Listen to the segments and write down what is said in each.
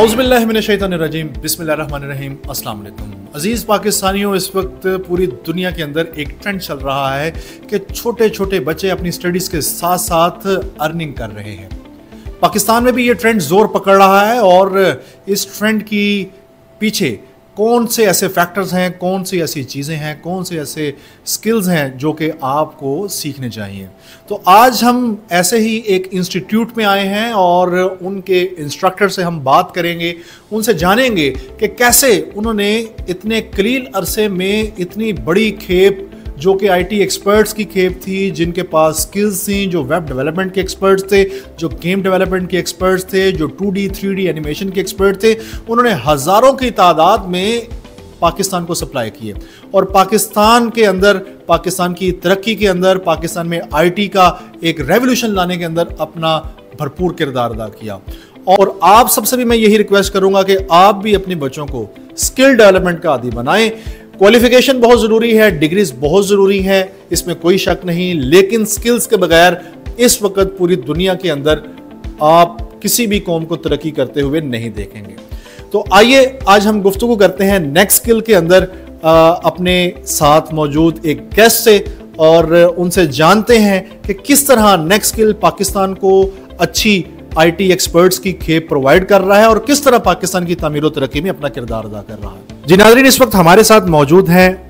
औज़ुबिल्लाहिमिनश्शैतानिर्रजीम बिस्मिल्लाहिर्रहमानिर्रहीम अस्सलाम वालेकुम। अजीज़ पाकिस्तानियों, इस वक्त पूरी दुनिया के अंदर एक ट्रेंड चल रहा है कि छोटे छोटे बच्चे अपनी स्टडीज़ के साथ साथ अर्निंग कर रहे हैं। पाकिस्तान में भी ये ट्रेंड ज़ोर पकड़ रहा है और इस ट्रेंड की पीछे कौन से ऐसे फैक्टर्स हैं, कौन सी ऐसी चीज़ें हैं, कौन से ऐसे स्किल्स हैं जो कि आपको सीखने चाहिए। तो आज हम ऐसे ही एक इंस्टीट्यूट में आए हैं और उनके इंस्ट्रक्टर से हम बात करेंगे, उनसे जानेंगे कि कैसे उन्होंने इतने कलील अरसे में इतनी बड़ी खेप, जो कि आईटी एक्सपर्ट्स की खेप थी, जिनके पास स्किल्स थी, जो वेब डेवलपमेंट के एक्सपर्ट्स थे, जो गेम डेवलपमेंट के एक्सपर्ट्स थे, जो 2D 3D एनिमेशन के एक्सपर्ट थे, उन्होंने हज़ारों की तादाद में पाकिस्तान को सप्लाई किए और पाकिस्तान के अंदर, पाकिस्तान की तरक्की के अंदर, पाकिस्तान में आईटी का एक रेवोल्यूशन लाने के अंदर अपना भरपूर किरदार अदा किया। और आप सबसे भी मैं यही रिक्वेस्ट करूंगा कि आप भी अपने बच्चों को स्किल डेवलपमेंट का आदी बनाएं। क्वालिफिकेशन बहुत ज़रूरी है, डिग्रीज बहुत ज़रूरी है, इसमें कोई शक नहीं, लेकिन स्किल्स के बगैर इस वक्त पूरी दुनिया के अंदर आप किसी भी कौम को तरक्की करते हुए नहीं देखेंगे। तो आइए आज हम गुफ्तगू करते हैं नेक्स्ट स्किल के अंदर अपने साथ मौजूद एक गेस्ट से और उनसे जानते हैं कि किस तरह नेक्स्ट स्किल पाकिस्तान को अच्छी आईटी एक्सपर्ट्स की खेप प्रोवाइड कर रहा है और किस तरह पाकिस्तान की तामीर और तरक्की में अपना किरदार अदा कर रहा है। जी नाज़रीन, इस वक्त हमारे साथ मौजूद हैं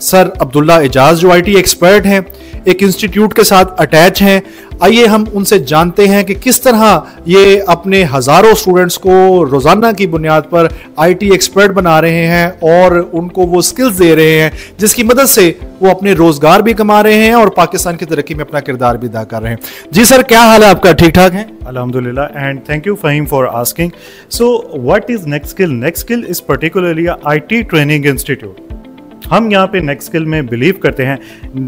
सर अब्दुल्ला एजाज, जो आईटी एक्सपर्ट हैं, एक इंस्टीट्यूट के साथ अटैच हैं। आइए हम उनसे जानते हैं कि किस तरह ये अपने हज़ारों स्टूडेंट्स को रोज़ाना की बुनियाद पर आईटी एक्सपर्ट बना रहे हैं और उनको वो स्किल्स दे रहे हैं जिसकी मदद से वो अपने रोज़गार भी कमा रहे हैं और पाकिस्तान की तरक्की में अपना किरदार भी अदा कर रहे हैं। जी सर, क्या हाल है आपका? ठीक ठाक है? Alhamdulillah, and thank you Fahim for asking. So what is Next Skill? Next Skill is particularly a IT training institute. हम यहाँ पे नेक्स्ट स्किल में बिलीव करते हैं,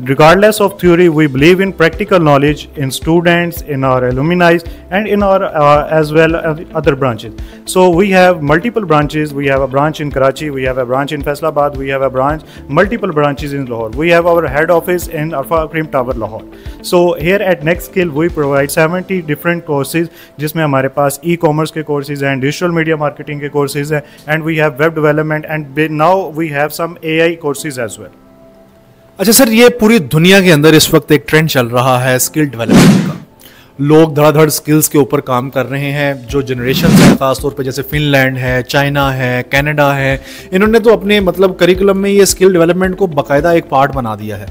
regardless of theory, we believe in practical knowledge in students, in our alumni and in our as well other branches. So we have multiple branches. We have a branch in Karachi, we have a branch in Faisalabad, we have a branch, multiple branches in Lahore. We have our head office in alpha cream tower Lahore. So here at Next Skill we provide 70 different courses, जिसमें हमारे पास e commerce के courses हैं, digital media marketing के courses हैं, and we have web development and now we have some AI courses as well. अच्छा sir, ये पूरी दुनिया के अंदर इस वक्त एक ट्रेंड चल रहा है स्किल डेवलपमेंट का। लोग धड़ाधड़ स्किल्स के ऊपर काम कर रहे हैं। जो जनरेशन है, खासतौर पे जैसे फिनलैंड है, चाइना है, कनाडा है, इन्होंने तो अपने मतलब करिकुलम में ये स्किल डेवलपमेंट को बाकायदा एक पार्ट बना दिया है।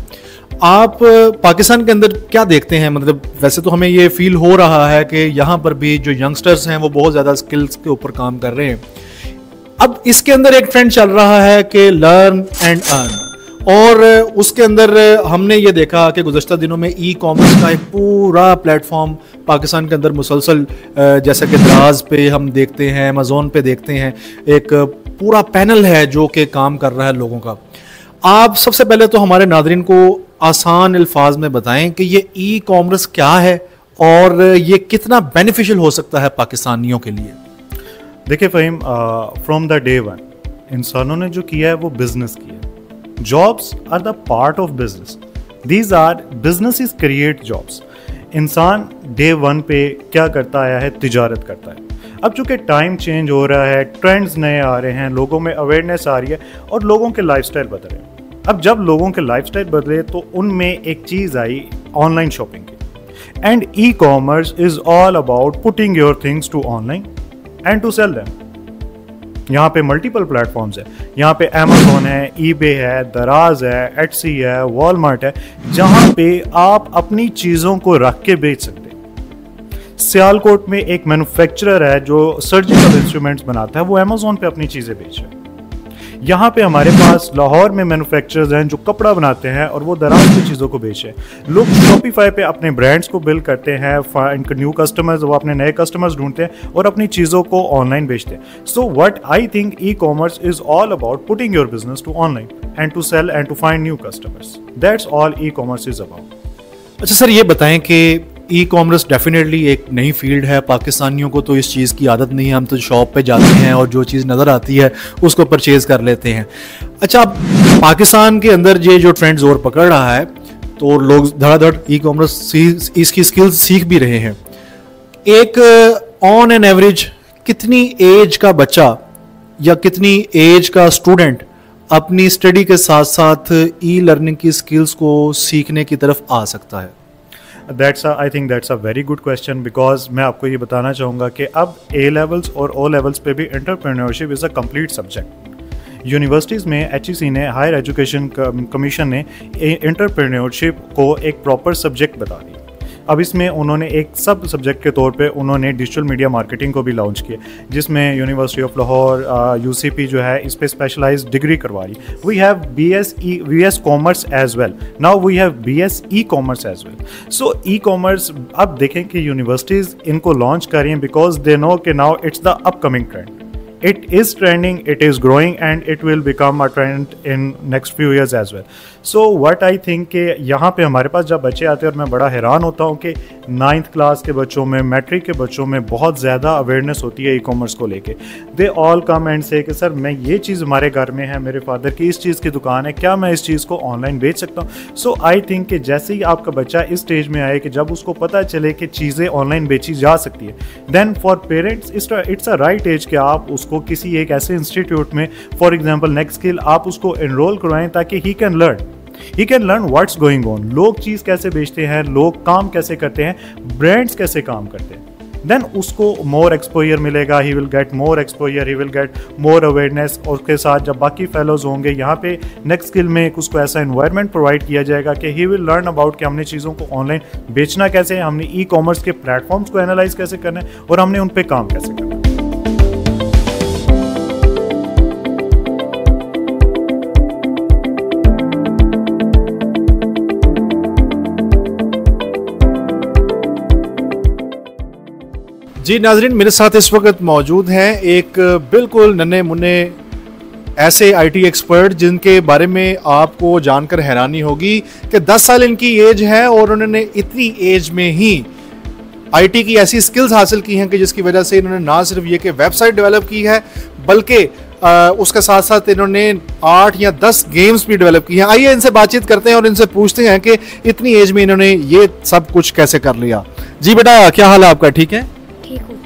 आप पाकिस्तान के अंदर क्या देखते हैं? मतलब वैसे तो हमें ये फील हो रहा है कि यहाँ पर भी जो यंगस्टर्स हैं वो बहुत ज़्यादा स्किल्स के ऊपर काम कर रहे हैं। अब इसके अंदर एक ट्रेंड चल रहा है कि लर्न एंड अर्न, और उसके अंदर हमने ये देखा कि गुज़श्ता दिनों में ई कॉमर्स का एक पूरा प्लेटफॉर्म पाकिस्तान के अंदर मुसलसल, जैसा कि दराज पे हम देखते हैं, अमेज़ॉन पे देखते हैं, एक पूरा पैनल है जो कि काम कर रहा है लोगों का। आप सबसे पहले तो हमारे नादरीन को आसान अल्फाज में बताएं कि ये ई कॉमर्स क्या है और ये कितना बेनिफिशियल हो सकता है पाकिस्तानियों के लिए। देखिए Faheem, from the day one इंसानों ने जो किया है वो बिजनेस किया है. Jobs are the part of business. These are businesses create jobs. इंसान डे वन पे क्या करता आया है? तिजारत करता है. अब चूंकि टाइम चेंज हो रहा है, ट्रेंड्स नए आ रहे हैं, लोगों में अवेयरनेस आ रही है और लोगों के लाइफस्टाइल बदल रहे हैं. अब जब लोगों के लाइफस्टाइल बदले तो उनमें एक चीज़ आई ऑनलाइन शॉपिंग की. And e commerce is all about putting your things to online and to sell them. यहाँ पे मल्टीपल प्लेटफॉर्म्स है. यहाँ पे अमेज़ॉन है, ईबे है, दराज है, एटसी है, वॉलमार्ट है, जहाँ पे आप अपनी चीज़ों को रख के बेच सकते हैं. सियालकोट में एक मैन्युफैक्चरर है जो सर्जिकल इंस्ट्रूमेंट्स बनाता है, वो अमेज़ॉन पे अपनी चीज़ें बेच रहा है. यहाँ पे हमारे पास लाहौर में मैन्युफैक्चरर्स हैं जो कपड़ा बनाते हैं और वो दराज की चीज़ों को बेच रहे हैं. लोग शॉपिफाई पे अपने ब्रांड्स को बिल्ड करते हैं, इनके न्यू कस्टमर्स, वो अपने नए कस्टमर्स ढूंढते हैं और अपनी चीज़ों को ऑनलाइन बेचते हैं. So what I think e commerce is all about putting your business to online and to sell and to find new customers. That's all e commerce is about. अच्छा सर, ये बताएं कि ई कॉमर्स डेफिनेटली एक नई field है। पाकिस्तानियों को तो इस चीज़ की आदत नहीं है, हम तो शॉप पे जाते हैं और जो चीज़ नज़र आती है उसको परचेज़ कर लेते हैं। अच्छा, पाकिस्तान के अंदर ये जो ट्रेंड जोर पकड़ रहा है तो लोग धड़ाधड़ ई कॉमर्स इसकी स्किल्स सीख भी रहे हैं। एक ऑन एन एवरेज कितनी एज का बच्चा या कितनी एज का स्टूडेंट अपनी स्टडी के साथ साथ ई लर्निंग की स्किल्स को सीखने की तरफ आ सकता है? I think that's a very good question, because मैं आपको ये बताना चाहूँगा कि अब ए लेवल्स और ओ लेवल्स पे भी entrepreneurship is a complete subject. Universities में HEC ने, हायर एजुकेशन कमीशन ने एंटरप्रेन्योरशिप को एक प्रॉपर सब्जेक्ट बता दिया। अब इसमें उन्होंने एक सब सब्जेक्ट के तौर पे उन्होंने डिजिटल मीडिया मार्केटिंग को भी लॉन्च किया, जिसमें यूनिवर्सिटी ऑफ लाहौर UCP जो है इस पे स्पेशलाइज्ड डिग्री करवा रही। We have BS commerce as well, now we have BS e commerce as well. So e commerce अब देखें कि यूनिवर्सिटीज़ इनको लॉन्च कर रही हैं बिकॉज दे नो कि now it's the upcoming trend. It is trending, it is growing and it will become a trend in next few years as well. So what I think कि यहाँ पे हमारे पास जब बच्चे आते हैं और मैं बड़ा हैरान होता हूँ कि 9th क्लास के बच्चों में, मैट्रिक के बच्चों में बहुत ज़्यादा अवेयरनेस होती है ई कॉमर्स को लेके। दे ऑल कम एंड से कि सर मैं ये चीज़ हमारे घर में है, मेरे फादर की इस चीज़ की दुकान है, क्या मैं इस चीज़ को ऑनलाइन बेच सकता हूँ? सो आई थिंक कि जैसे ही आपका बच्चा इस स्टेज में आए कि जब उसको पता चले कि चीज़ें ऑनलाइन बेची जा सकती है, then for parents it's a right age कि आप उसको किसी एक ऐसे इंस्टीट्यूट में, फॉर एग्जांपल नेक्स्ट स्किल, आप उसको एनरोल करवाएं ताकि he can learn what's going on. लोग चीज़ कैसे बेचते हैं, लोग काम कैसे करते हैं, ब्रांड्स कैसे काम करते हैं, देन उसको मोर एक्सपोजर मिलेगा, he will get more exposure, he will get more awareness. और उसके साथ जब बाकी फेलोज होंगे यहाँ पे नेक्स्ट स्किल में उसको ऐसा एनवायरनमेंट प्रोवाइड किया जाएगा कि ही विल लर्न अबाउट कि हमने चीज़ों को ऑनलाइन बेचना कैसे है, हमने ई कॉमर्स के प्लेटफॉर्म्स को एनालाइज कैसे करना है और हमने उन पर काम कैसे करना है। जी नाजरीन, मेरे साथ इस वक्त मौजूद हैं एक बिल्कुल नन्हे मुन्ने ऐसे आईटी एक्सपर्ट जिनके बारे में आपको जानकर हैरानी होगी कि 10 साल इनकी एज है और उन्होंने इतनी एज में ही आईटी की ऐसी स्किल्स हासिल की हैं कि जिसकी वजह से इन्होंने ना सिर्फ ये कि वेबसाइट डेवलप की है बल्कि उसके साथ साथ इन्होंने 8 या 10 गेम्स भी डेवलप की हैं। आइए इनसे बातचीत करते हैं और इनसे पूछते हैं कि इतनी एज में इन्होंने ये सब कुछ कैसे कर लिया। जी बेटा, क्या हाल है आपका? ठीक है? ठीक हूँ।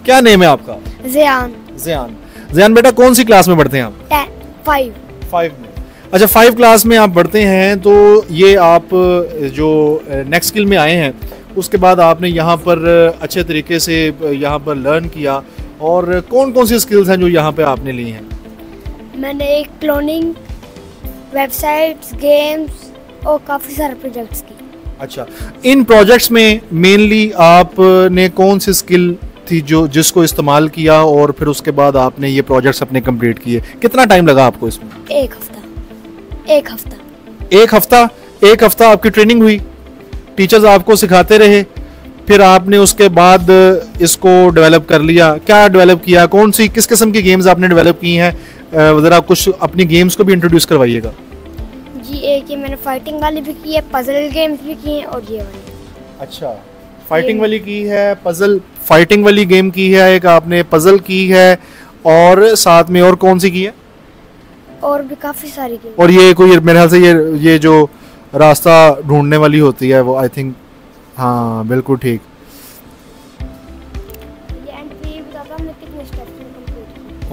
क्या नेम है आपका? ज़ियान बेटा, कौन सी क्लास में पढ़ते हैं आप? 5 में। अच्छा, 5 क्लास में आप पढ़ते हैं, तो ये आप जो नेक्स्ट स्किल में आए हैं उसके बाद आपने यहाँ पर अच्छे तरीके से यहाँ पर लर्न किया, और कौन कौन सी स्किल्स हैं जो यहाँ पे आपने ली हैं? मैंने एक क्लोनिंग, वेबसाइट्स, गेम्स और काफ़ी सारे प्रोजेक्ट्स की। अच्छा, इन प्रोजेक्ट्स में मेनली आपने कौन सी स्किल थी जिसको इस्तेमाल किया और फिर उसके बाद आपने ये प्रोजेक्ट्स अपने कंप्लीट किए? कितना टाइम लगा आपको इसमें? एक हफ्ता आपकी ट्रेनिंग हुई, टीचर्स आपको सिखाते रहे, फिर आपने उसके बाद इसको डेवलप कर लिया। क्या डेवलप किया, कौन सी किस किस्म की गेम्स आपने डेवलप की हैं? ज़रा कुछ अपनी गेम्स को भी इंट्रोड्यूस करवाइएगा। जी, एक ये मैंने फाइटिंग वाली भी की है, पजल गेम्स भी की हैं और ये वाली। अच्छा, फाइटिंग वाली की है, पजल फाइटिंग वाली गेम की है, एक आपने पजल की है, और साथ में और कौन सी की है? और भी काफ़ी सारी गेम। और ये कोई मेरे ख्याल से ये जो रास्ता ढूंढने वाली होती है वो, आई थिंक, हाँ बिल्कुल ठीक।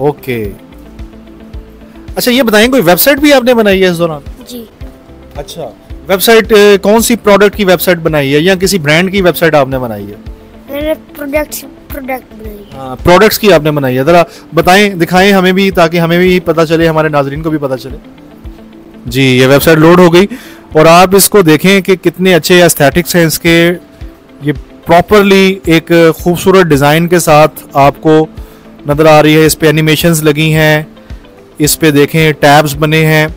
ओके, अच्छा ये बताएं, कोई वेबसाइट भी आपने बनाई है इस दौरान? जी। अच्छा, वेबसाइट कौन सी प्रोडक्ट की वेबसाइट बनाई है या किसी ब्रांड की वेबसाइट आपने बनाई है? मैंने प्रोडक्ट बनाई है। हाँ, प्रोडक्ट्स की आपने बनाई है, ज़रा बताएं, दिखाएं हमें भी, ताकि हमें भी पता चले, हमारे नाजरीन को भी पता चले। जी, ये वेबसाइट लोड हो गई और आप इसको देखें कि कितने अच्छे एस्थेटिक्स हैं इसके। ये प्रॉपरली एक खूबसूरत डिज़ाइन के साथ आपको नज़र आ रही है। इस पे एनिमेशंस लगी हैं, इस पे देखें टैब्स बने हैं,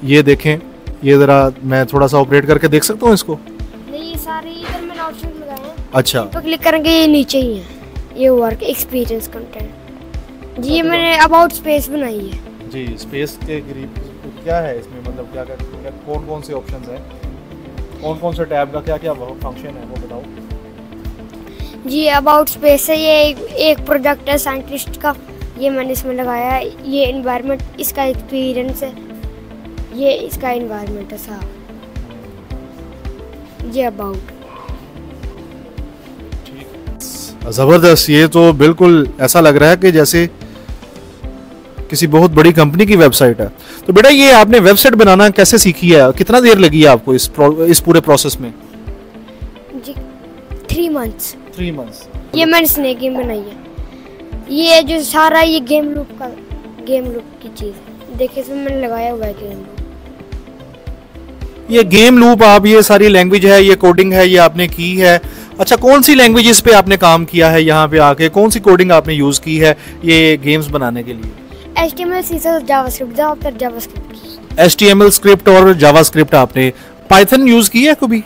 ये देखें, ये ज़रा मैं थोड़ा सा ऑपरेट करके देख सकता हूँ इसको? नहीं, ये सारे इधर मैंने ऑप्शन लगाए हैं। अच्छा, तो क्लिक करेंगे, ये नीचे ही है, ये वर्क एक्सपीरियंस कंटेंट। जी, ये मैंने अबाउट स्पेस बनाई है। जी, स्पेस के करीब क्या है इसमें, मतलब क्या कौन कौन से ऑप्शंस हैं, कौन कौन से टैब का क्या क्या फंक्शन है वो बताओ। जी, अबाउट स्पेस है, ये एक प्रोजेक्ट है साइंटिस्ट का, ये मैंने इसमें लगाया है। ये एनवायरनमेंट, इसका एक्सपीरियंस है, ये इसका एनवायरनमेंट है साहब। ये अबाउट। ज़बरदस्त, ये तो बिल्कुल ऐसा लग रहा है कि जैसे किसी बहुत बड़ी कंपनी की वेबसाइट है। तो बेटा ये आपने वेबसाइट बनाना कैसे सीखी है, कितना देर लगी है आपको इस पूरे प्रोसेस में? जी 3 मंथ्स। 3 मंथ्स। ये मैंने स्नेक गेम बनाई है। ये जो सारा ये गेम लूप की चीज़ है, देखिए इसमें मैंने लगाया हुआ है गेम लूप। ये गेम लूप, आप ये सारी लैंग्वेज है, ये कोडिंग है, ये आपने की है। अच्छा, कौन सी लैंग्वेजेस पे आपने काम किया है यहाँ पे आके, कौन सी कोडिंग आपने यूज़ की है ये गेम्स बनाने के लिए? HTML, CSS, जावास्क्रिप्ट, ज़्यादातर जावास्क्रिप्ट। HTML स्क्रिप्ट और जावास्क्रिप्ट। आपने पाइथन यूज़ की है कभी?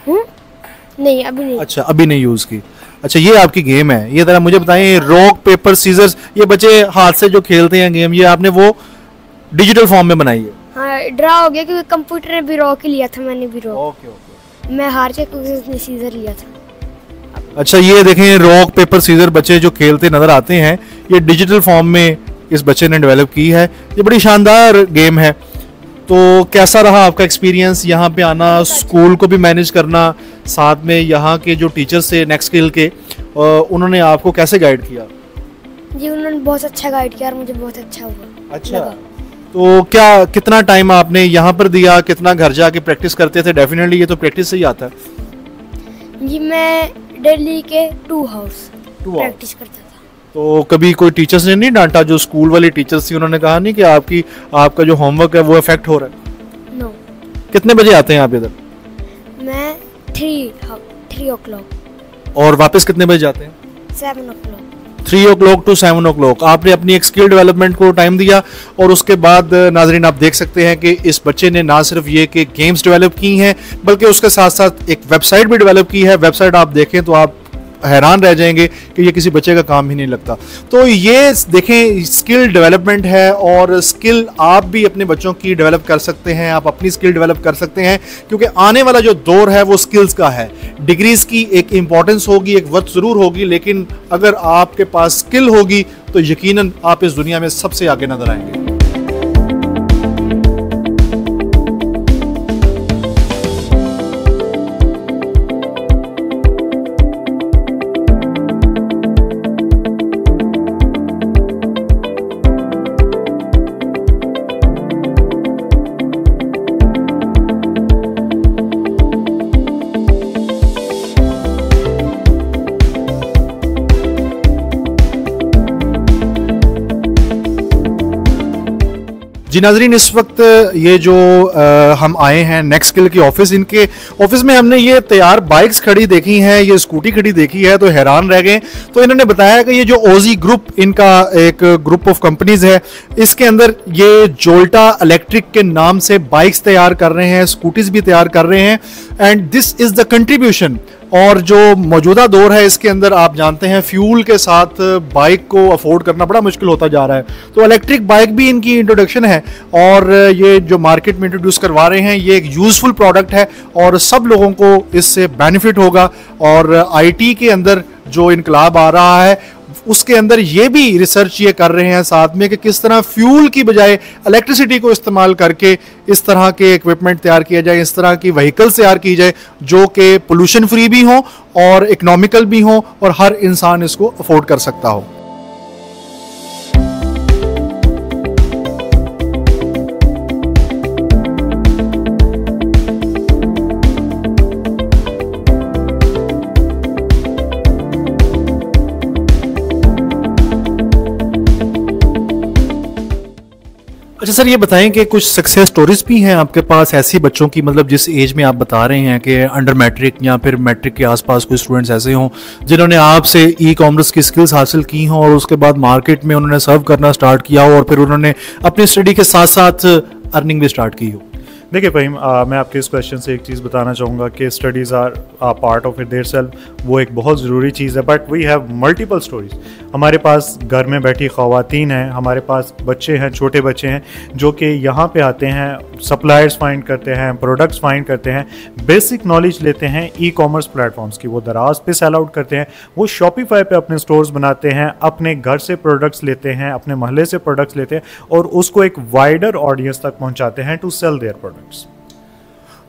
नहीं, अभी नहीं। अच्छा, अभी नहीं यूज़ की। अच्छा, ये आपकी गेम है। ये जरा मुझे बताएं, रॉक पेपर सीजर्स, ये बच्चे हाथ से जो खेलते हैं गेम, ये आपने वो डिजिटल फॉर्म में बनाई है? हाँ, ड्रा हो गया क्योंकि कंप्यूटर ने भी रॉक ही लिया था, मैंने भी रॉक। Okay okay. मैं हार के क्योंकि उसने सीजर लिया था। अच्छा, ये देखें रॉक पेपर सीजर बच्चे जो खेलते नजर आते हैं, ये डिजिटल फॉर्म में इस बच्चे ने डेवलप की है। ये बड़ी शानदार गेम है। तो कैसा रहा आपका एक्सपीरियंस यहाँ पे आना, स्कूल को भी मैनेज करना, साथ में यहाँ के जो टीचर्स थे नेक्स्ट स्किल के, उन्होंने आपको कैसे गाइड किया? जी उन्होंने बहुत अच्छा गाइड किया और मुझे बहुत अच्छा हुआ। अच्छा, तो क्या कितना टाइम आपने यहाँ पर दिया, कितना घर जाके प्रैक्टिस करते थे? डेफिनेटली ये तो प्रैक्टिस से ही आता है। जी मैं दिल्ली के 2 हाउस प्रैक्टिस करता था। तो कभी कोई टीचर्स ने नहीं डांटा, जो स्कूल वाली टीचर्स थी उन्होंने कहा नहीं कि आपका जो होमवर्क है वो इफेक्ट हो रहा है? नो। कितने बजे आते हैं आप इधर? मैं 3 o'clock। और वापस कितने बजे जाते हैं? 7 o'clock। 3 o'clock to 7 o'clock। आपने अपनी एक स्किल डेवलपमेंट को टाइम दिया और उसके बाद नाजरीन आप देख सकते हैं कि इस बच्चे ने ना सिर्फ ये कि गेम्स डेवलप की हैं, बल्कि उसके साथ साथ एक वेबसाइट भी डेवलप की है। वेबसाइट आप देखें तो आप हैरान रह जाएंगे कि ये किसी बच्चे का काम ही नहीं लगता। तो ये देखें, स्किल डेवलपमेंट है और स्किल आप भी अपने बच्चों की डेवलप कर सकते हैं, आप अपनी स्किल डेवलप कर सकते हैं, क्योंकि आने वाला जो दौर है वो स्किल्स का है। डिग्रीज की एक इंपॉर्टेंस होगी, एक वक्त ज़रूर होगी, लेकिन अगर आपके पास स्किल होगी तो यकीनन आप इस दुनिया में सबसे आगे नजर आएंगे। जी नाजरीन, इस वक्त ये जो हम आए हैं नेक्स्ट स्किल की ऑफिस, इनके ऑफिस में हमने ये तैयार बाइक्स खड़ी देखी हैं, ये स्कूटी खड़ी देखी है, तो हैरान रह गए। तो इन्होंने बताया कि ये जो ओजी ग्रुप, इनका एक ग्रुप ऑफ कंपनीज है, इसके अंदर ये जोल्टा इलेक्ट्रिक के नाम से बाइक्स तैयार कर रहे हैं, स्कूटीज भी तैयार कर रहे हैं। And this is the contribution. और जो मौजूदा दौर है इसके अंदर आप जानते हैं फ्यूल के साथ बाइक को अफोर्ड करना बड़ा मुश्किल होता जा रहा है, तो इलेक्ट्रिक बाइक भी इनकी इंट्रोडक्शन है और ये जो मार्केट में इंट्रोड्यूस करवा रहे हैं ये एक यूज़फुल प्रोडक्ट है और सब लोगों को इससे बेनिफिट होगा। और आईटी के अंदर जो इनकलाब आ रहा है उसके अंदर ये भी रिसर्च ये कर रहे हैं साथ में कि किस तरह फ्यूल की बजाय इलेक्ट्रिसिटी को इस्तेमाल करके इस तरह के इक्विपमेंट तैयार किया जाए, इस तरह की व्हीकल्स तैयार की जाए जो कि पोल्यूशन फ्री भी हो और इकोनॉमिकल भी हो और हर इंसान इसको अफोर्ड कर सकता हो। अच्छा सर, ये बताएं कि कुछ सक्सेस स्टोरीज भी हैं आपके पास ऐसी बच्चों की, मतलब जिस एज में आप बता रहे हैं कि अंडर मैट्रिक या फिर मैट्रिक के आसपास कोई स्टूडेंट्स ऐसे हों जिन्होंने आपसे ई कॉमर्स की स्किल्स हासिल की हों और उसके बाद मार्केट में उन्होंने सर्व करना स्टार्ट किया हो और फिर उन्होंने अपनी स्टडी के साथ साथ अर्निंग भी स्टार्ट की हो? देखिए फ़हीम, मैं आपके इस क्वेश्चन से एक चीज़ बताना चाहूँगा कि studies are part of it their self, वो एक बहुत ज़रूरी चीज़ है, but we have multiple stories. हमारे पास घर में बैठी ख़वातीन हैं, हमारे पास बच्चे हैं, छोटे बच्चे हैं जो कि यहाँ पे आते हैं, सप्लायर्स फाइंड करते हैं, प्रोडक्ट्स फाइंड करते हैं, बेसिक नॉलेज लेते हैं ई कॉमर्स प्लेटफॉर्म्स की, वो दराज पे सेल आउट करते हैं, वो शॉपिफाई पे अपने स्टोर्स बनाते हैं, अपने घर से प्रोडक्ट्स लेते हैं, अपने महल्ले से प्रोडक्ट्स लेते हैं और उसको एक वाइडर ऑडियंस तक पहुँचाते हैं टू सेल देयर प्रोडक्ट्स।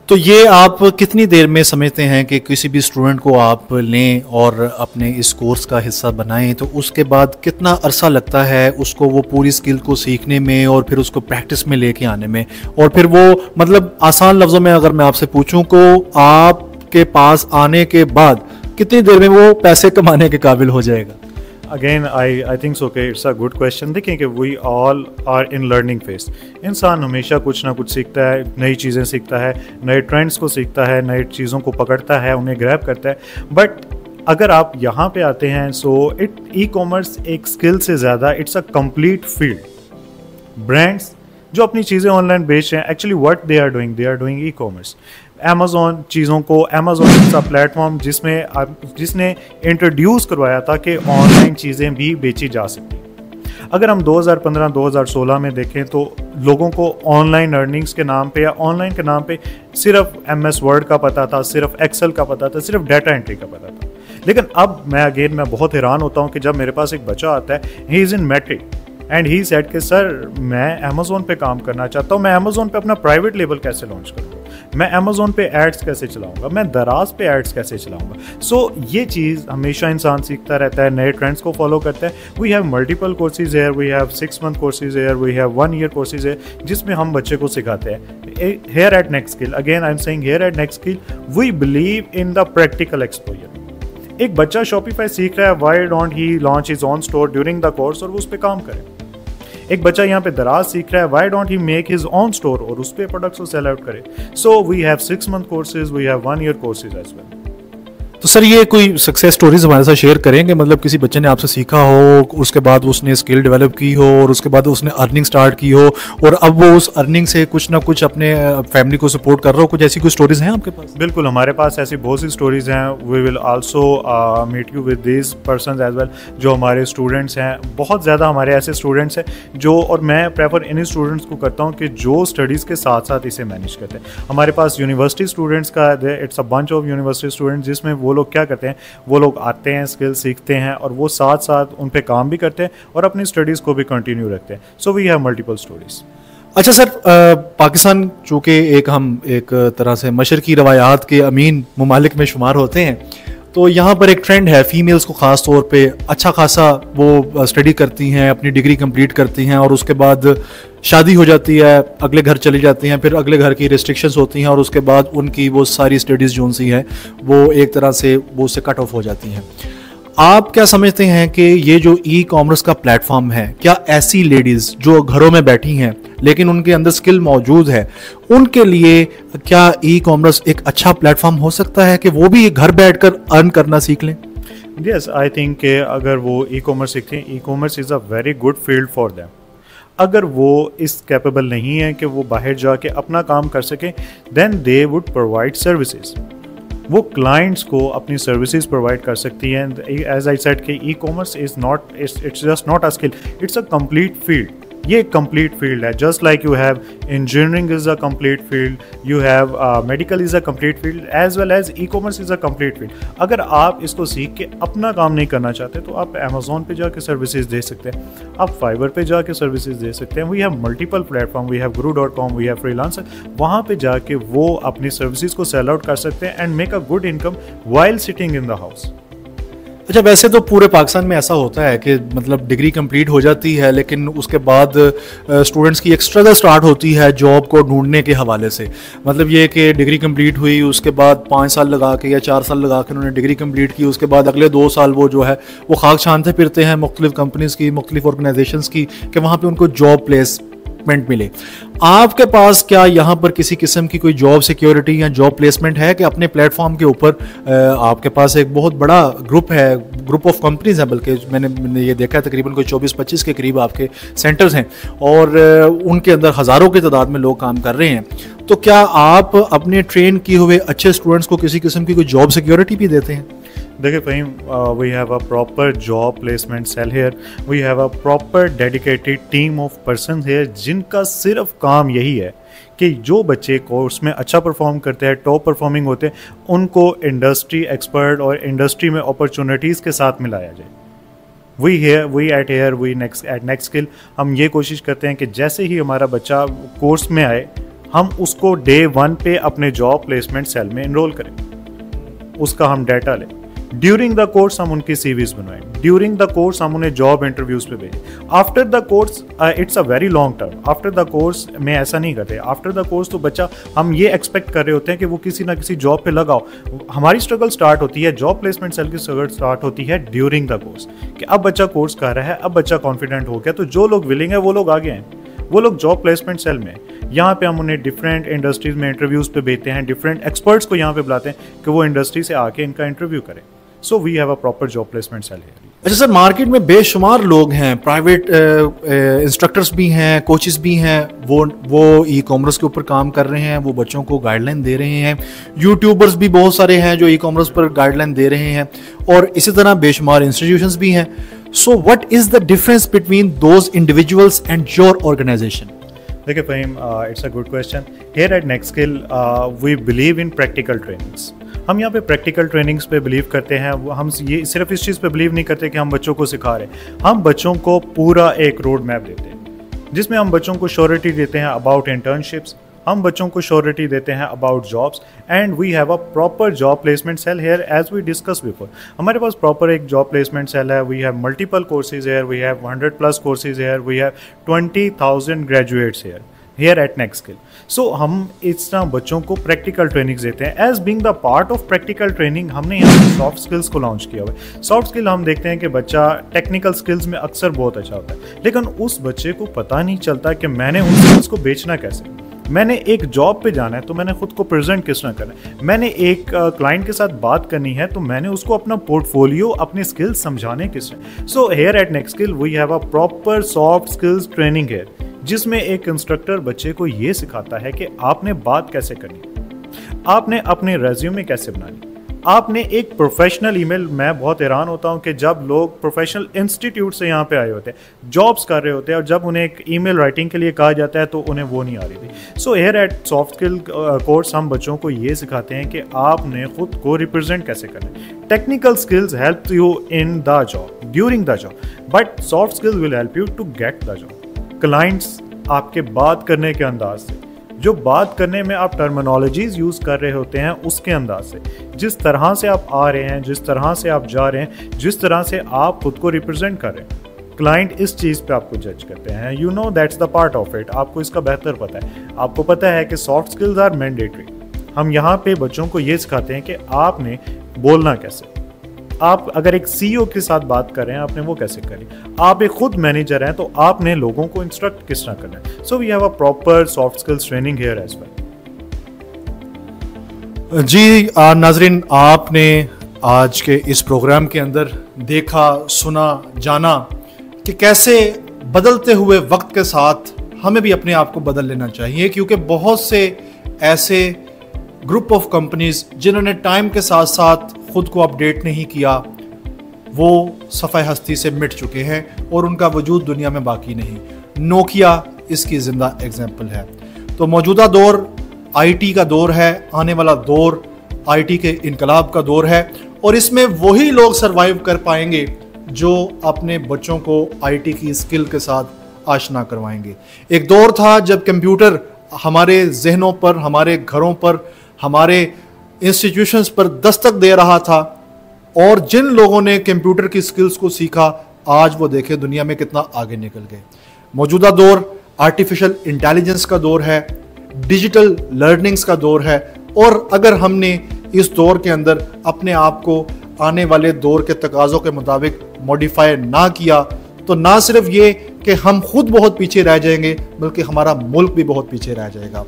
तो ये आप कितनी देर में समझते हैं कि किसी भी स्टूडेंट को आप लें और अपने इस कोर्स का हिस्सा बनाएं, तो उसके बाद कितना अरसा लगता है उसको वो पूरी स्किल को सीखने में और फिर उसको प्रैक्टिस में लेके आने में, और फिर वो मतलब आसान लफ्ज़ों में अगर मैं आपसे पूछूं को आपके पास आने के बाद कितनी देर में वो पैसे कमाने के काबिल हो जाएगा? अगेन आई थिंक सो के इट्स अ गुड क्वेश्चन। देखिए कि we all are in learning phase. इंसान हमेशा कुछ ना कुछ सीखता है, नई चीज़ें सीखता है, नए ट्रेंड्स को सीखता है, नई चीज़ों को पकड़ता है, उन्हें ग्रैब करता है। बट अगर आप यहाँ पे आते हैं सो ई कॉमर्स एक स्किल से ज़्यादा it's a complete field. Brands जो अपनी चीज़ें ऑनलाइन बेच रहे हैं, actually what they are doing e commerce. Amazon चीज़ों को, अमेज़ॉन ऐसा प्लेटफॉर्म जिसने इंट्रोड्यूस करवाया था कि ऑनलाइन चीज़ें भी बेची जा सकती हैं। अगर हम 2015-2016 में देखें तो लोगों को ऑनलाइन अर्निंग्स के नाम पे या ऑनलाइन के नाम पे सिर्फ MS वर्ड का पता था, सिर्फ एक्सेल का पता था, सिर्फ डाटा एंट्री का पता था। लेकिन अब मैं बहुत हैरान होता हूँ कि जब मेरे पास एक बच्चा आता है, he is in matric and he said कि सर मैं अमेज़ॉन पे काम करना चाहता हूँ, मैं अमेज़ॉन पे अपना प्राइवेट लेबल कैसे लॉन्च करूँगा, मैं अमेज़ॉन पे एड्स कैसे चलाऊंगा, मैं दराज पे एड्स कैसे चलाऊंगा। सो ये चीज़ हमेशा इंसान सीखता रहता है, नए ट्रेंड्स को फॉलो करता है। We have multiple courses here, we have 6 month courses here, we have 1 year courses है जिसमें हम बच्चे को सिखाते हैं। Here at Next Skill, again I am saying here at Next Skill, we believe in the practical exposure. एक बच्चा Shopify सीख रहा है, why don't he launch his own store during the course और वो उस पर काम करे। एक बच्चा यहाँ पे दराज सीख रहा है, why don't he make his own store और उस पे प्रोडक्ट्स को सेल आउट करे। So we have 6 month courses, we have 1 year courses as well. तो सर ये कोई सक्सेस स्टोरीज हमारे साथ शेयर करेंगे, मतलब किसी बच्चे ने आपसे सीखा हो, उसके बाद उसने स्किल डेवलप की हो और उसके बाद उसने अर्निंग स्टार्ट की हो और अब वो उस अर्निंग से कुछ ना कुछ अपने फैमिली को सपोर्ट कर रहा हो, कुछ ऐसी कुछ स्टोरीज हैं आपके पास? बिल्कुल, हमारे पास ऐसी बहुत सी स्टोरीज हैं। We will also meet you with this persons as well जो हमारे स्टूडेंट्स हैं। बहुत ज़्यादा हमारे ऐसे स्टूडेंट्स हैं जो, और मैं प्रेफर इन स्टूडेंट्स को करता हूँ कि जो स्टडीज़ के साथ साथ इसे मैनेज करते हैं। हमारे पास यूनिवर्सिटी स्टूडेंट्स का it's a bunch of university students जिसमें वो लोग क्या करते हैं, वो लोग आते हैं, स्किल सीखते हैं और वो साथ साथ उन पे काम भी करते हैं और अपनी स्टडीज़ को भी कंटिन्यू रखते हैं। So we have multiple stories. अच्छा सर, पाकिस्तान चूँकि एक तरह से मशरकी रवायात के अमीन ममालिक में शुमार होते हैं, तो यहाँ पर एक ट्रेंड है फीमेल्स को ख़ास तौर पे अच्छा खासा वो स्टडी करती हैं, अपनी डिग्री कंप्लीट करती हैं और उसके बाद शादी हो जाती है, अगले घर चली जाती हैं, फिर अगले घर की रिस्ट्रिक्शंस होती हैं और उसके बाद उनकी वो सारी स्टडीज़ जो सी हैं वो एक तरह से वो उससे कट ऑफ हो जाती हैं। आप क्या समझते हैं कि ये जो ई कॉमर्स का प्लेटफॉर्म है, क्या ऐसी लेडीज़ जो घरों में बैठी हैं लेकिन उनके अंदर स्किल मौजूद है, उनके लिए क्या ई कॉमर्स एक अच्छा प्लेटफॉर्म हो सकता है कि वो भी घर बैठकर अर्न करना सीख लें? यस, आई थिंक कि अगर वो ई कॉमर्स सीखें, ई commerce is a very good field for them. अगर वो इस कैपेबल नहीं है कि वो बाहर जाके अपना काम कर सकें, then they would provide services. वो क्लाइंट्स को अपनी सर्विसेज प्रोवाइड कर सकती हैं। एज आई सेड कि e commerce is not, it's just not a skill, it's a complete field. ये एक कंप्लीट फील्ड है। Just like you have engineering is a complete field, you have medical is a complete field, as well as e commerce is a complete field. अगर आप इसको सीख के अपना काम नहीं करना चाहते तो आप अमेज़ॉन पे जाके सर्विसेज दे सकते हैं, आप फाइवर पे जाके सर्विसेज दे सकते हैं। We have multiple platform, we have guru.com, we have Freelancer. वहाँ पे जाके वो अपनी सर्विसेज को सेल आउट कर सकते हैं and make a good income while sitting in the house. अच्छा, वैसे तो पूरे पाकिस्तान में ऐसा होता है कि मतलब डिग्री कंप्लीट हो जाती है लेकिन उसके बाद स्टूडेंट्स की एक स्ट्रगल स्टार्ट होती है जॉब को ढूंढने के हवाले से। मतलब ये कि डिग्री कंप्लीट हुई, उसके बाद 5 साल लगा के या 4 साल लगा के उन्होंने डिग्री कंप्लीट की, उसके बाद अगले 2 साल वो जो है वो खाक छानते फिरते हैं मुख्तलिफ कंपनीज़ की, मुख्तलिफ ऑर्गेनाइजेशंस की, कि वहाँ पर उनको जॉब प्लेसमेंट मिले। आपके पास क्या यहाँ पर किसी किस्म की कोई जॉब सिक्योरिटी या जॉब प्लेसमेंट है कि अपने प्लेटफॉर्म के ऊपर आपके पास एक बहुत बड़ा ग्रुप है, ग्रुप ऑफ कंपनीज है, बल्कि मैंने ये देखा है तकरीबन कोई 24-25 के करीब आपके सेंटर्स हैं और उनके अंदर हज़ारों की तादाद में लोग काम कर रहे हैं, तो क्या आप अपने ट्रेन किए हुए अच्छे स्टूडेंट्स को किसी किस्म की कोई जॉब सिक्योरिटी भी देते हैं? देखिए Faheem, we have a proper job placement cell here, we have a proper dedicated team of person here जिनका सिर्फ काम यही है कि जो बच्चे कोर्स में अच्छा परफॉर्म करते हैं, टॉप परफॉर्मिंग होते हैं, उनको इंडस्ट्री एक्सपर्ट और इंडस्ट्री में अपॉर्चुनिटीज़ के साथ मिलाया जाए। वी एट नेक्स्ट स्किल हम ये कोशिश करते हैं कि जैसे ही हमारा बच्चा कोर्स में आए, हम उसको डे 1 पे अपने जॉब प्लेसमेंट सेल में इनरोल करें, उसका हम डाटा लें। ड्यूरिंग द कोर्स हम उनकी सीवीज बनवाएं, ड्यूरिंग द कोर्स हम उन्हें जॉब इंटरव्यूज पे भेजें। After the course it's a very long term, after the course में ऐसा नहीं करते। आफ्टर द कोर्स तो बच्चा, हम ये एक्सपेक्ट कर रहे होते हैं कि वो किसी ना किसी जॉब पे लगाओ। हमारी स्ट्रगल स्टार्ट होती है, जॉब प्लेसमेंट सेल की स्ट्रगल स्टार्ट होती है ड्यूरिंग द कोर्स, कि अब बच्चा कोर्स कर रहा है, अब बच्चा कॉन्फिडेंट हो गया, तो जो लोग विलिंग है वो लोग आगे हैं, वो लोग जॉब प्लेसमेंट सेल में। यहाँ पे हम उन्हें डिफरेंट इंडस्ट्रीज में इंटरव्यूज पे भेजते हैं, डिफरेंट एक्सपर्ट्स को यहाँ पे बुलाते हैं कि वो इंडस्ट्री से आके इनका इंटरव्यू करें। So we have a proper job placement cell here. अच्छा सर, मार्केट में बेशुमार लोग हैं, प्राइवेट इंस्ट्रक्टर्स भी हैं, कोचेस भी हैं, वो ई कॉमर्स के ऊपर काम कर रहे हैं, वो बच्चों को गाइडलाइन दे रहे हैं। यूट्यूबर्स भी बहुत सारे हैं जो ई कॉमर्स पर गाइडलाइन दे रहे हैं, और इसी तरह बेशुमार इंस्टीट्यूशंस भी हैं। So what is the difference between those individuals and your organisation? देखिए Faheem, it's a good question. Here at Next Skill we believe in practical trainings. हम यहाँ पे प्रैक्टिकल ट्रेनिंग्स पे बिलीव करते हैं। हम ये सिर्फ इस चीज़ पे बिलीव नहीं करते कि हम बच्चों को सिखा रहे हैं, हम बच्चों को पूरा एक रोड मैप देते हैं, जिसमें हम बच्चों को श्योरिटी देते हैं अबाउट इंटर्नशिप्स, हम बच्चों को श्योरिटी देते हैं about jobs, and we have a proper job placement cell here as we discuss before. हमारे पास प्रॉपर एक जॉब प्लेसमेंट सेल है। We have multiple courses here, we have 100+ courses here, we have 20,000 graduates here at Next Skill. So हम इस तरह बच्चों को practical trainings देते हैं। As being the part of practical training, हमने यहाँ सॉफ्ट स्किल्स को लॉन्च किया हुआ है। सॉफ्ट स्किल हम देखते हैं कि बच्चा टेक्निकल स्किल्स में अक्सर बहुत अच्छा होता है, लेकिन उस बच्चे को पता नहीं चलता कि मैंने उन स्किल्स को बेचना कैसे, मैंने एक जॉब पे जाना है तो मैंने खुद को प्रेजेंट किस तरह करना है, मैंने एक क्लाइंट के साथ बात करनी है तो मैंने उसको अपना पोर्टफोलियो, अपने स्किल्स समझाने किस तरह। So here at Next Skill we have a proper soft skills training here, जिसमें एक इंस्ट्रक्टर बच्चे को ये सिखाता है कि आपने बात कैसे करनी, आपने अपने रेज्यूमे कैसे बनानी, आपने एक प्रोफेशनल ईमेल। मैं बहुत हैरान होता हूँ कि जब लोग प्रोफेशनल इंस्टीट्यूट से यहाँ पे आए होते हैं, जॉब्स कर रहे होते हैं, और जब उन्हें एक ईमेल राइटिंग के लिए कहा जाता है तो उन्हें वो नहीं आ रही थी। So here at soft skill course हम बच्चों को ये सिखाते हैं कि आपने खुद को रिप्रेजेंट कैसे करना है। Technical skills help you in the job, during the job, but soft skills will help you to get the job. Clients आपके बात करने के अंदाज से, जो बात करने में आप टर्मिनोलॉजीज यूज़ कर रहे होते हैं उसके अंदाज से, जिस तरह से आप आ रहे हैं, जिस तरह से आप जा रहे हैं, जिस तरह से आप खुद को रिप्रेजेंट कर रहे हैं, क्लाइंट इस चीज़ पे आपको जज करते हैं। You know that's the part of it. आपको इसका बेहतर पता है। आपको पता है कि सॉफ्ट स्किल्स आर मैंडेटरी। हम यहाँ पे बच्चों को ये सिखाते हैं कि आपने बोलना कैसे, आप अगर एक सीईओ के साथ बात कर रहे हैं आपने वो कैसे करी, आप एक खुद मैनेजर हैं तो आपने लोगों को इंस्ट्रक्ट किस तरह करना है। So we have a proper soft skills training here as well. जी नाजरीन, आपने आज के इस प्रोग्राम के अंदर देखा, सुना, जाना कि कैसे बदलते हुए वक्त के साथ हमें भी अपने आप को बदल लेना चाहिए, क्योंकि बहुत से ऐसे ग्रुप ऑफ कंपनीज जिन्होंने टाइम के साथ साथ खुद को अपडेट नहीं किया, वो सफ़े हस्ती से मिट चुके हैं और उनका वजूद दुनिया में बाकी नहीं। नोकिया इसकी ज़िंदा एग्जाम्पल है। तो मौजूदा दौर आईटी का दौर है, आने वाला दौर आईटी के इनकलाब का दौर है, और इसमें वही लोग सरवाइव कर पाएंगे जो अपने बच्चों को आईटी की स्किल के साथ आशना करवाएंगे। एक दौर था जब कंप्यूटर हमारे जहनों पर, हमारे घरों पर, हमारे इंस्टीट्यूशंस पर दस्तक दे रहा था, और जिन लोगों ने कंप्यूटर की स्किल्स को सीखा आज वो देखे दुनिया में कितना आगे निकल गए। मौजूदा दौर आर्टिफिशियल इंटेलिजेंस का दौर है, डिजिटल लर्निंग्स का दौर है, और अगर हमने इस दौर के अंदर अपने आप को आने वाले दौर के तकाज़ों के मुताबिक मॉडिफाई ना किया तो ना सिर्फ ये कि हम खुद बहुत पीछे रह जाएंगे बल्कि हमारा मुल्क भी बहुत पीछे रह जाएगा।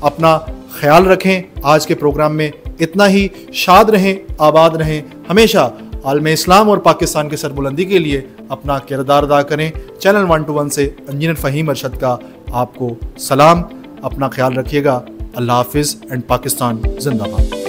अपना ख्याल रखें। आज के प्रोग्राम में इतना ही। शाद रहें, आबाद रहें, हमेशा आलम इस्लाम और पाकिस्तान की सरबुलंदी के लिए अपना किरदार अदा करें। चैनल 121 से इंजीनियर फ़हीम अरशद का आपको सलाम। अपना ख्याल रखिएगा। अल्लाह हाफिज़ एंड पाकिस्तान जिंदाबाद।